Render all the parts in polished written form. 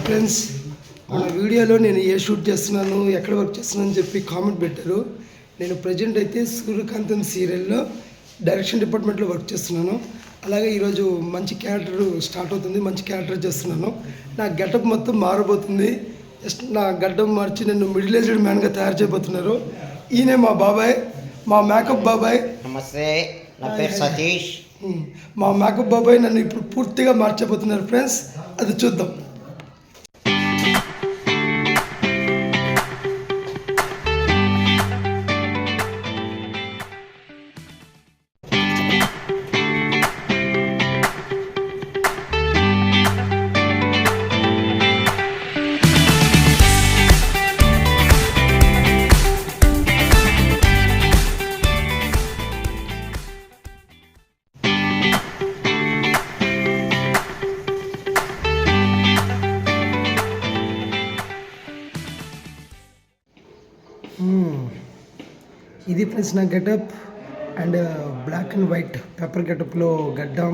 Friends, మన వీడియోలో నేను ఏ షూట్ చేస్తున్నాను, ఎక్కడ వర్క్ చేస్తున్నాను అని చెప్పి కామెంట్ పెట్టారు. నేను ప్రజెంట్ అయితే సూర్యకాంతం సీరియల్లో డైరెక్షన్ డిపార్ట్మెంట్లో వర్క్ చేస్తున్నాను. అలాగే ఈరోజు మంచి క్యారెక్టర్ స్టార్ట్ అవుతుంది, మంచి క్యారెక్టర్ చేస్తున్నాను. నా గెటప్ మొత్తం మారబోతుంది. జస్ట్ నా గడ్డం మార్చి నన్ను మిడిల్ ఏజ్డ్ మ్యాన్గా తయారు చేయబోతున్నారు. ఈయనే మా బాబాయ్, మా మేకప్ బాబాయ్. నమస్తే, నా పేరు సతీష్. మా మేకప్ బాబాయ్ నన్ను ఇప్పుడు పూర్తిగా మార్చబోతున్నారు ఫ్రెండ్స్. అది చూద్దాం. ఇది ఫ్రెండ్స్ నా getup. And black and white paper గెటప్లో గడ్డం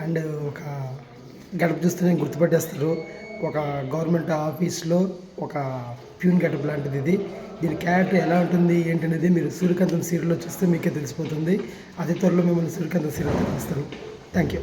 అండ్ ఒక గెటప్ చూస్తేనే గుర్తుపట్టేస్తారు. ఒక గవర్నమెంట్ ఆఫీస్లో ఒక ప్యూన్ గెటప్ లాంటిది ఇది. దీని క్యారెక్టర్ ఎలా ఉంటుంది ఏంటనేది మీరు సూర్యకాంతం సీరియల్లో చూస్తే మీకే తెలిసిపోతుంది. అతి త్వరలో మిమ్మల్ని సూర్యకాంతం సీరియల్ చూపిస్తాను. Thank you.